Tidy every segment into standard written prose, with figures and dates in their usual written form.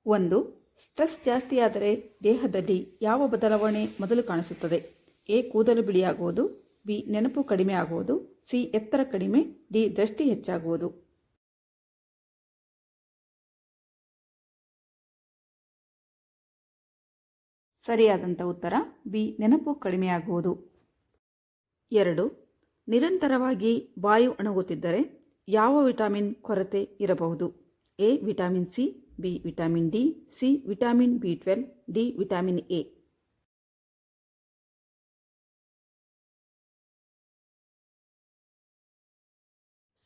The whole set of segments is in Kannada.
1. ಸ್ಟ್ರೆಸ್ ಜಾಸ್ತಿಯಾದರೆ ದೇಹದಲ್ಲಿ ಯಾವ ಬದಲಾವಣೆ ಮೊದಲು ಕಾಣಿಸುತ್ತದೆ? ಎ. ಕೂದಲು ಬಿಳಿಯಾಗುವುದು. ಬಿ. ನೆನಪು ಕಡಿಮೆ ಆಗುವುದು. ಸಿ. ಎತ್ತರ ಕಡಿಮೆ. ಡಿ. ದೃಷ್ಟಿ ಹೆಚ್ಚಾಗುವುದು. ಸರಿಯಾದಂಥ ಉತ್ತರ ಬಿ. ನೆನಪು ಕಡಿಮೆಯಾಗುವುದು. 2. ನಿರಂತರವಾಗಿ ಬಾಯಿ ಒಣಗುತ್ತಿದ್ದರೆ ಯಾವ ವಿಟಮಿನ್ ಕೊರತೆ ಇರಬಹುದು? A. Vitamin C. B. Vitamin D. C. Vitamin ಬಿ12. ಡಿ. Vitamin A.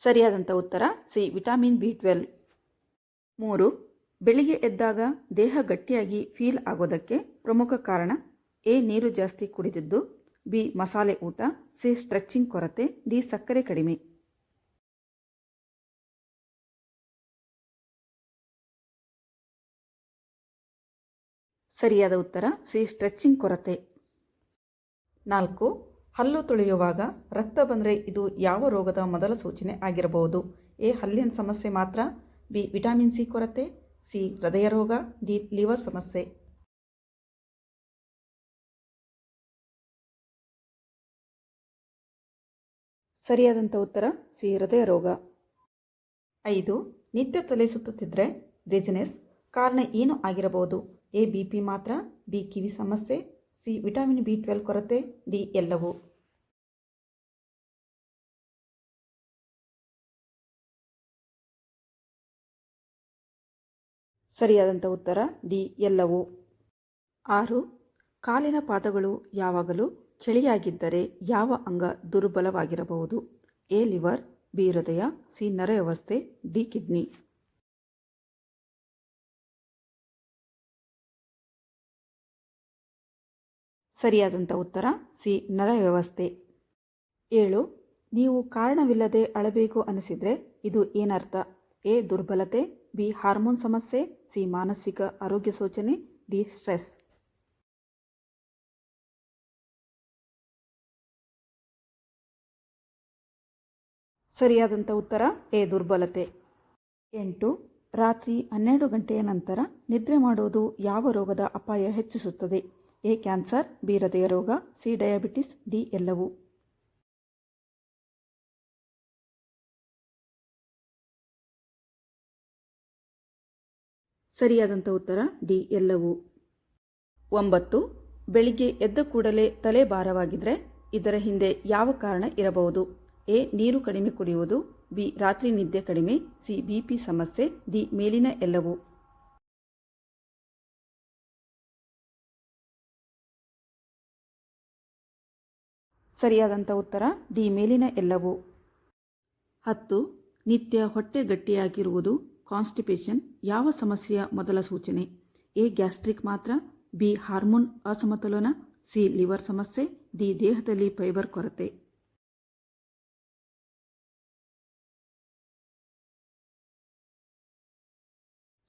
ಸರಿಯಾದಂಥ ಉತ್ತರ ಸಿ. ವಿಟಮಿನ್ ಬಿ12. 3. ಬೆಳಿಗ್ಗೆ ಎದ್ದಾಗ ದೇಹ ಗಟ್ಟಿಯಾಗಿ ಫೀಲ್ ಆಗೋದಕ್ಕೆ ಪ್ರಮುಖ ಕಾರಣ? ಎ. ನೀರು ಜಾಸ್ತಿ ಕುಡಿದಿದ್ದು. ಬಿ. ಮಸಾಲೆ ಊಟ. ಸಿ. ಸ್ಟ್ರೆಚಿಂಗ್ ಕೊರತೆ. ಡಿ. ಸಕ್ಕರೆ ಕಡಿಮೆ. ಸರಿಯಾದ ಉತ್ತರ ಸಿ. ಸ್ಟ್ರೆಚಿಂಗ್ ಕೊರತೆ. 4. ಹಲ್ಲು ತೊಳೆಯುವಾಗ ರಕ್ತ ಬಂದರೆ ಇದು ಯಾವ ರೋಗದ ಮೊದಲ ಸೂಚನೆ ಆಗಿರಬಹುದು? ಎ. ಹಲ್ಲಿನ ಸಮಸ್ಯೆ ಮಾತ್ರ. ಬಿ. ವಿಟಮಿನ್ ಸಿ ಕೊರತೆ. ಸಿ. ಹೃದಯ ರೋಗ. ಡಿ. ಲಿವರ್ ಸಮಸ್ಯೆ. ಸರಿಯಾದಂಥ ಉತ್ತರ ಸಿ. ಹೃದಯ ರೋಗ. 5. ನಿತ್ಯ ತಲೆ ಸುತ್ತುತ್ತಿದ್ದರೆ ಡಿಜಿನೆಸ್ ಕಾರಣ ಏನು ಆಗಿರಬಹುದು? ಎ. ಬಿ.ಪಿ ಮಾತ್ರ. ಬಿ. ಕಿವಿ ಸಮಸ್ಯೆ. ಸಿ. ವಿಟಮಿನ್ ಬಿ12 ಕೊರತೆ. ಡಿ. ಎಲ್ಲವೂ. ಸರಿಯಾದಂಥ ಉತ್ತರ ಡಿ. ಎಲ್ಲವೂ. 6. ಕಾಲಿನ ಪಾದಗಳು ಯಾವಾಗಲೂ ಚಳಿಯಾಗಿದ್ದರೆ ಯಾವ ಅಂಗ ದುರ್ಬಲವಾಗಿರಬಹುದು? ಎ. ಲಿವರ್. ಬಿ. ಹೃದಯ. ಸಿ. ನರ ವ್ಯವಸ್ಥೆ. ಡಿ. ಕಿಡ್ನಿ. ಸರಿಯಾದಂಥ ಉತ್ತರ ಸಿ. ನರ ವ್ಯವಸ್ಥೆ. 7. ನೀವು ಕಾರಣವಿಲ್ಲದೆ ಅಳಬೇಕು ಅನಿಸಿದರೆ ಇದು ಏನರ್ಥ? ಎ. ದುರ್ಬಲತೆ. ಬಿ. ಹಾರ್ಮೋನ್ ಸಮಸ್ಯೆ. ಸಿ. ಮಾನಸಿಕ ಆರೋಗ್ಯ ಸೂಚನೆ. ಡಿ. ಸ್ಟ್ರೆಸ್. ಸರಿಯಾದಂಥ ಉತ್ತರ ಎ. ದುರ್ಬಲತೆ. 8. ರಾತ್ರಿ 12 ಗಂಟೆಯ ನಂತರ ನಿದ್ರೆ ಮಾಡುವುದು ಯಾವ ರೋಗದ ಅಪಾಯ ಹೆಚ್ಚಿಸುತ್ತದೆ? ಎ. ಕ್ಯಾನ್ಸರ್. ಬಿ. ಹೃದಯ ರೋಗ. ಸಿ. ಡಯಾಬಿಟಿಸ್. ಡಿ. ಎಲ್ಲವೂ. ಸರಿಯಾದಂಥ ಉತ್ತರ ಡಿ. ಎಲ್ಲವೂ. 9. ಬೆಳಿಗ್ಗೆ ಎದ್ದ ಕೂಡಲೇ ತಲೆ ಭಾರವಾಗಿದ್ದರೆ ಇದರ ಹಿಂದೆ ಯಾವ ಕಾರಣ ಇರಬಹುದು? ಎ. ನೀರು ಕಡಿಮೆ ಕುಡಿಯುವುದು. ಬಿ. ರಾತ್ರಿ ನಿದ್ದೆ ಕಡಿಮೆ. ಸಿ. ಬಿ.ಪಿ ಸಮಸ್ಯೆ. ಡಿ. ಮೇಲಿನ ಎಲ್ಲವೂ. ಸರಿಯಾದಂಥ ಉತ್ತರ ಡಿ. ಮೇಲಿನ ಎಲ್ಲವೂ. 10. ನಿತ್ಯ ಹೊಟ್ಟೆ ಗಟ್ಟಿಯಾಗಿರುವುದು ಕಾನ್ಸ್ಟಿಪೇಷನ್ ಯಾವ ಸಮಸ್ಯೆಯ ಮೊದಲ ಸೂಚನೆ? ಎ. ಗ್ಯಾಸ್ಟ್ರಿಕ್ ಮಾತ್ರ. ಬಿ. ಹಾರ್ಮೋನ್ ಅಸಮತೋಲನ. ಸಿ. ಲಿವರ್ ಸಮಸ್ಯೆ. ಡಿ. ದೇಹದಲ್ಲಿ ಫೈಬರ್ ಕೊರತೆ.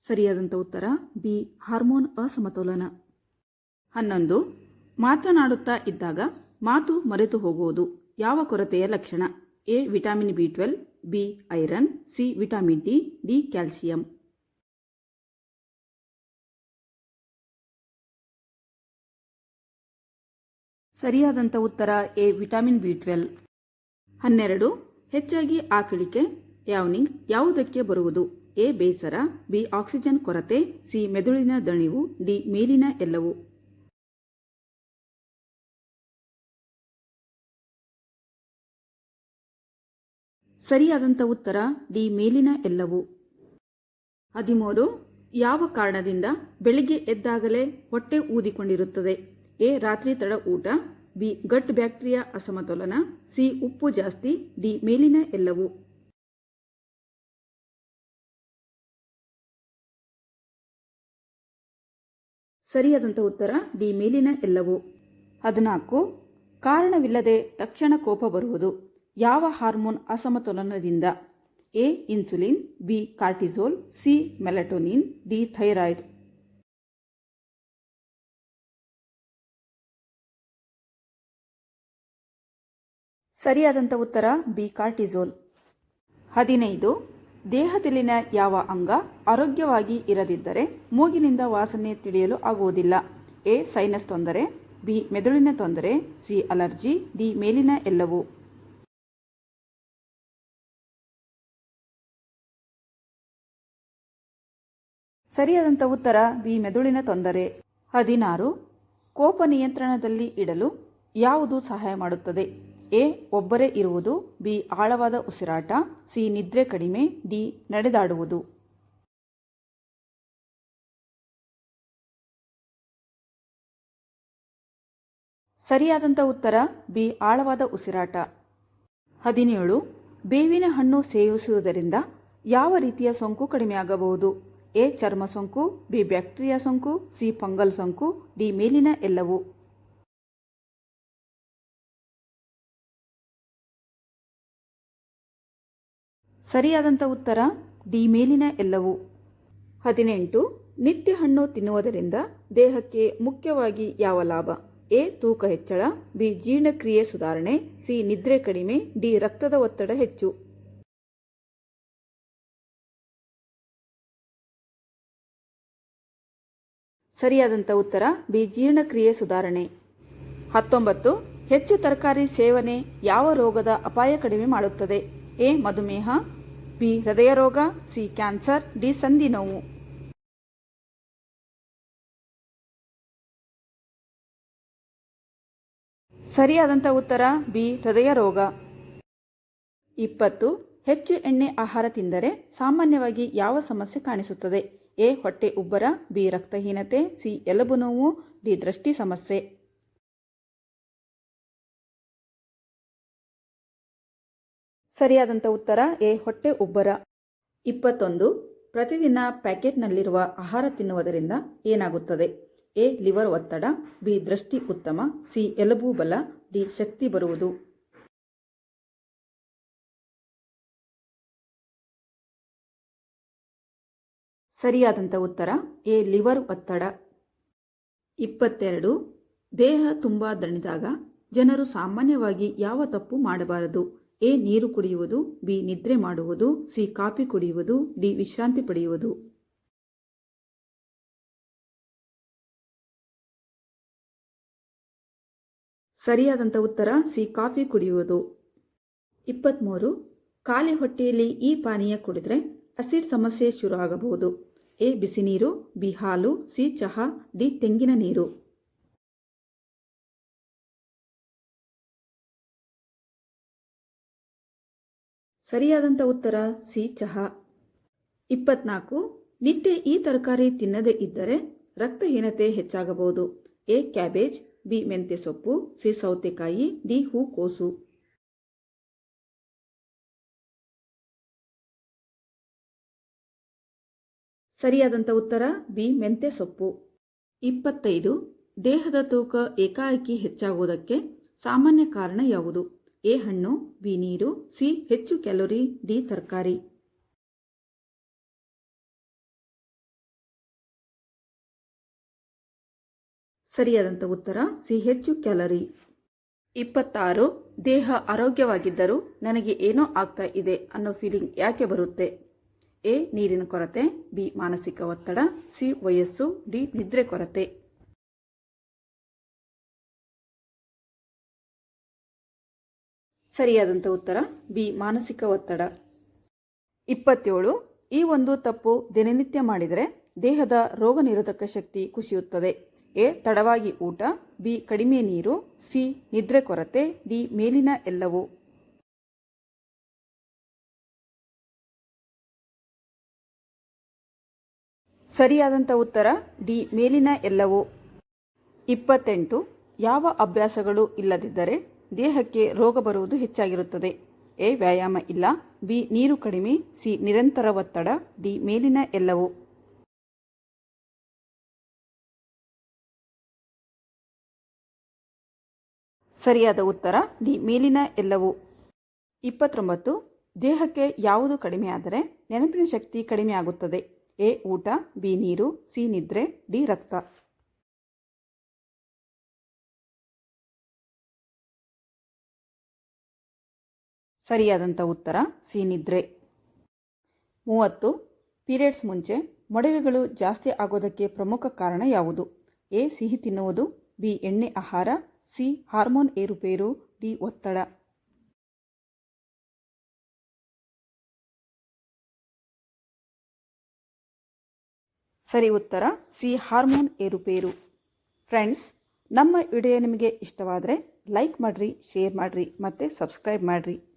ಸರಿಯಾದಂಥ ಉತ್ತರ ಬಿ. ಹಾರ್ಮೋನ್ ಅಸಮತೋಲನ. 11. ಮಾತನಾಡುತ್ತಾ ಇದ್ದಾಗ ಮಾತು ಮರೆತು ಹೋಗುವುದು ಯಾವ ಕೊರತೆಯ ಲಕ್ಷಣ? ಎ. ವಿಟಮಿನ್ ಬಿ12. B. Iron. C. Vitamin D. D. Calcium. ಸರಿಯಾದಂಥ ಉತ್ತರ ಎ. ವಿಟಮಿನ್ ಬಿ12. 12. ಹೆಚ್ಚಾಗಿ ಆಕಳಿಕೆ ಯಾವ್ನಿಂಗ್ ಯಾವುದಕ್ಕೆ ಬರುವುದು? ಎ. ಬೇಸರ. ಬಿ. ಆಕ್ಸಿಜನ್ ಕೊರತೆ. ಸಿ. ಮೆದುಳಿನ ದಣಿವು. ಡಿ. ಮೇಲಿನ ಎಲ್ಲವೂ. ಸರಿಯಾದಂಥ ಉತ್ತರ ಡಿ. ಮೇಲಿನ ಎಲ್ಲವೂ. 13. ಯಾವ ಕಾರಣದಿಂದ ಬೆಳಿಗ್ಗೆ ಎದ್ದಾಗಲೇ ಹೊಟ್ಟೆ ಊದಿಕೊಂಡಿರುತ್ತದೆ? ಎ. ರಾತ್ರಿ ತಡ ಊಟ. ಬಿ. ಗಟ್ ಬ್ಯಾಕ್ಟೀರಿಯಾ ಅಸಮತೋಲನ. ಸಿ. ಉಪ್ಪು ಜಾಸ್ತಿ. ಡಿ. ಮೇಲಿನ ಎಲ್ಲವೂ. ಸರಿಯಾದಂಥ ಉತ್ತರ ಡಿ. ಮೇಲಿನ ಎಲ್ಲವೂ. 14. ಕಾರಣವಿಲ್ಲದೆ ತಕ್ಷಣ ಕೋಪ ಬರುವುದು ಯಾವ ಹಾರ್ಮೋನ್ ಅಸಮತೋಲನದಿಂದ? A. Insulin. B. Cortisol. C. Melatonin. D. Thyroid. ಸರಿಯಾದಂಥ ಉತ್ತರ ಬಿ. ಕಾರ್ಟಿಸೋಲ್. 15. ದೇಹದಲ್ಲಿನ ಯಾವ ಅಂಗ ಆರೋಗ್ಯವಾಗಿ ಇರದಿದ್ದರೆ ಮೂಗಿನಿಂದ ವಾಸನೆ ತಿಳಿಯಲು ಆಗುವುದಿಲ್ಲ? ಎ ಸೈನಸ್ ತೊಂದರೆ, ಬಿ ಮೆದುಳಿನ ತೊಂದರೆ, ಸಿ ಅಲರ್ಜಿ, ಡಿ ಮೇಲಿನ ಎಲ್ಲವೂ. ಸರಿಯಾದಂಥ ಉತ್ತರ ಬಿ ಮೆದುಳಿನ ತೊಂದರೆ. 16. ಕೋಪ ನಿಯಂತ್ರಣದಲ್ಲಿ ಇಡಲು ಯಾವುದು ಸಹಾಯ ಮಾಡುತ್ತದೆ? ಎ ಒಬ್ಬರೇ ಇರುವುದು, ಬಿ ಆಳವಾದ ಉಸಿರಾಟ, ಸಿ ನಿದ್ರೆ ಕಡಿಮೆ, ಡಿ ನಡೆದಾಡುವುದು. ಸರಿಯಾದಂಥ ಉತ್ತರ ಬಿ ಆಳವಾದ ಉಸಿರಾಟ. 17. ಬೇವಿನ ಹಣ್ಣು ಸೇವಿಸುವುದರಿಂದ ಯಾವ ರೀತಿಯ ಸೋಂಕು ಕಡಿಮೆಯಾಗಬಹುದು? ಎ ಚರ್ಮ ಸೋಂಕು, ಬಿ ಬ್ಯಾಕ್ಟೀರಿಯಾ ಸೋಂಕು, ಸಿ ಫಂಗಲ್ ಸೋಂಕು, ಡಿ ಮೇಲಿನ ಎಲ್ಲವೂ. ಸರಿಯಾದಂಥ ಉತ್ತರ ಡಿ ಮೇಲಿನ ಎಲ್ಲವೂ. 18. ನಿತ್ಯ ಹಣ್ಣು ತಿನ್ನುವುದರಿಂದ ದೇಹಕ್ಕೆ ಮುಖ್ಯವಾಗಿ ಯಾವ ಲಾಭ? ಎ ತೂಕ ಹೆಚ್ಚಳ, ಬಿ ಜೀರ್ಣಕ್ರಿಯೆ ಸುಧಾರಣೆ, ಸಿ ನಿದ್ರೆ ಕಡಿಮೆ, ಡಿ ರಕ್ತದ ಒತ್ತಡ ಹೆಚ್ಚು. ಸರಿಯಾದಂಥ ಉತ್ತರ ಬಿ ಜೀರ್ಣಕ್ರಿಯೆ ಸುಧಾರಣೆ. 19. ಹೆಚ್ಚು ತರಕಾರಿ ಸೇವನೆ ಯಾವ ರೋಗದ ಅಪಾಯ ಕಡಿಮೆ ಮಾಡುತ್ತದೆ? ಎ ಮಧುಮೇಹ, ಬಿ ಹೃದಯ ರೋಗ, ಸಿ ಕ್ಯಾನ್ಸರ್, ಡಿ ಸಂಧಿ ನೋವು. ಸರಿಯಾದಂಥ ಉತ್ತರ ಬಿ ಹೃದಯ ರೋಗ. 20. ಹೆಚ್ಚು ಎಣ್ಣೆ ಆಹಾರ ತಿಂದರೆ ಸಾಮಾನ್ಯವಾಗಿ ಯಾವ ಸಮಸ್ಯೆ ಕಾಣಿಸುತ್ತದೆ? ಎ ಹೊಟ್ಟೆ ಉಬ್ಬರ, ಬಿ ರಕ್ತಹೀನತೆ, ಸಿ ಎಲುಬು ನೋವು, ಡಿ ದೃಷ್ಟಿ ಸಮಸ್ಯೆ. ಸರಿಯಾದಂಥ ಉತ್ತರ ಎ ಹೊಟ್ಟೆ ಉಬ್ಬರ. 21. ಪ್ರತಿದಿನ ಪ್ಯಾಕೆಟ್ನಲ್ಲಿರುವ ಆಹಾರ ತಿನ್ನುವುದರಿಂದ ಏನಾಗುತ್ತದೆ? ಎ ಲಿವರ್ ಒತ್ತಡ, ಬಿ ದೃಷ್ಟಿ ಉತ್ತಮ, ಸಿ ಎಲುಬು ಬಲ, ಡಿ ಶಕ್ತಿ ಬರುವುದು. ಸರಿಯಾದಂಥ ಉತ್ತರ ಎ ಲಿವರ್ ಒತ್ತಡ. 22. ದೇಹ ತುಂಬ ದಣಿದಾಗ ಜನರು ಸಾಮಾನ್ಯವಾಗಿ ಯಾವ ತಪ್ಪು ಮಾಡಬಾರದು? ಎ ನೀರು ಕುಡಿಯುವುದು, ಬಿ ನಿದ್ರೆ ಮಾಡುವುದು, ಸಿ ಕಾಫಿ ಕುಡಿಯುವುದು, ಡಿ ವಿಶ್ರಾಂತಿ ಪಡೆಯುವುದು. ಸರಿಯಾದಂಥ ಉತ್ತರ ಸಿ ಕಾಫಿ ಕುಡಿಯುವುದು. 23. ಖಾಲಿ ಹೊಟ್ಟೆಯಲ್ಲಿ ಈ ಪಾನೀಯ ಕುಡಿದ್ರೆ ಅಸಿಡ್ ಸಮಸ್ಯೆ ಶುರು ಆಗಬಹುದು. ಎ ಬಿಸಿ ನೀರು, ಬಿ ಹಾಲು, ಸಿ ಚಹಾ, ಡಿ ತೆಂಗಿನ ನೀರು. ಸರಿಯಾದಂಥ ಉತ್ತರ ಸಿ ಚಹಾ. 24. ನಿತ್ಯ ಈ ತರಕಾರಿ ತಿನ್ನದೇ ಇದ್ದರೆ ರಕ್ತಹೀನತೆ ಹೆಚ್ಚಾಗಬಹುದು. ಎ ಕ್ಯಾಬೇಜ್, ಬಿ ಮೆಂತ್ಯ ಸೊಪ್ಪು, ಸಿ ಸೌತೆಕಾಯಿ, ಡಿ ಹೂಕೋಸು. ಸರಿಯಾದಂಥ ಉತ್ತರ ಬಿ ಮೆಂತ್ಯ ಸೊಪ್ಪು. 25. ದೇಹದ ತೂಕ ಏಕಾಏಕಿ ಹೆಚ್ಚಾಗುವುದಕ್ಕೆ ಸಾಮಾನ್ಯ ಕಾರಣ ಯಾವುದು? ಎ ಹಣ್ಣು, ಬಿ ನೀರು, ಸಿ ಹೆಚ್ಚು ಕ್ಯಾಲೋರಿ, ಡಿ ತರಕಾರಿ. ಸರಿಯಾದಂಥ ಉತ್ತರ ಸಿ ಹೆಚ್ಚು ಕ್ಯಾಲೋರಿ. 26. ದೇಹ ಆರೋಗ್ಯವಾಗಿದ್ದರೂ ನನಗೆ ಏನೋ ಆಗ್ತಾ ಇದೆ ಅನ್ನೋ ಫೀಲಿಂಗ್ ಯಾಕೆ ಬರುತ್ತೆ? ಎ ನೀರಿನ ಕೊರತೆ, ಬಿ ಮಾನಸಿಕ ಒತ್ತಡ, ಸಿ ವಯಸ್ಸು, ಡಿ ನಿದ್ರೆ ಕೊರತೆ. ಸರಿಯಾದಂಥ ಉತ್ತರ ಬಿ ಮಾನಸಿಕ ಒತ್ತಡ. 27. ಈ ಒಂದು ತಪ್ಪು ದಿನನಿತ್ಯ ಮಾಡಿದರೆ ದೇಹದ ರೋಗ ನಿರೋಧಕ ಶಕ್ತಿ ಕುಸಿಯುತ್ತದೆ. ಎ ತಡವಾಗಿ ಊಟ, ಬಿ ಕಡಿಮೆ ನೀರು, ಸಿ ನಿದ್ರೆ ಕೊರತೆ, ಡಿ ಮೇಲಿನ ಎಲ್ಲವೂ. ಸರಿಯಾದಂಥ ಉತ್ತರ ಡಿ ಮೇಲಿನ ಎಲ್ಲವೂ. 28. ಯಾವ ಅಭ್ಯಾಸಗಳು ಇಲ್ಲದಿದ್ದರೆ ದೇಹಕ್ಕೆ ರೋಗ ಬರುವುದು ಹೆಚ್ಚಾಗಿರುತ್ತದೆ? ಎ ವ್ಯಾಯಾಮ ಇಲ್ಲ, ಬಿ ನೀರು ಕಡಿಮೆ, ಸಿ ನಿರಂತರ ಒತ್ತಡ, ಡಿ ಮೇಲಿನ ಎಲ್ಲವೂ. ಸರಿಯಾದ ಉತ್ತರ ಡಿ ಮೇಲಿನ ಎಲ್ಲವೂ. 29. ದೇಹಕ್ಕೆ ಯಾವುದು ಕಡಿಮೆ ಆದರೆ ನೆನಪಿನ ಶಕ್ತಿ ಕಡಿಮೆ ಆಗುತ್ತದೆ? ಎ ಊಟ, ಬಿ ನೀರು, ಸಿ ನಿದ್ರೆ, ಡಿ ರಕ್ತ. ಸರಿಯಾದಂಥ ಉತ್ತರ ಸಿ ನಿದ್ರೆ. 30. ಪೀರಿಯಡ್ಸ್ ಮುಂಚೆ ಮೊಡವೆಗಳು ಜಾಸ್ತಿ ಆಗೋದಕ್ಕೆ ಪ್ರಮುಖ ಕಾರಣ ಯಾವುದು? ಎ. ಸಿಹಿ ತಿನ್ನುವುದು, ಬಿ. ಎಣ್ಣೆ ಆಹಾರ, ಸಿ. ಹಾರ್ಮೋನ್ ಏರುಪೇರು, ಡಿ. ಒತ್ತಡ. ಸರಿ ಉತ್ತರ ಸಿ. ಹಾರ್ಮೋನ್ ಏರುಪೇರು. ಫ್ರೆಂಡ್ಸ್, ನಮ್ಮ ವಿಡಿಯೋ ನಿಮಗೆ ಇಷ್ಟವಾದರೆ ಲೈಕ್ ಮಾಡಿರಿ, ಶೇರ್ ಮಾಡಿರಿ ಮತ್ತು ಸಬ್ಸ್ಕ್ರೈಬ್ ಮಾಡಿರಿ.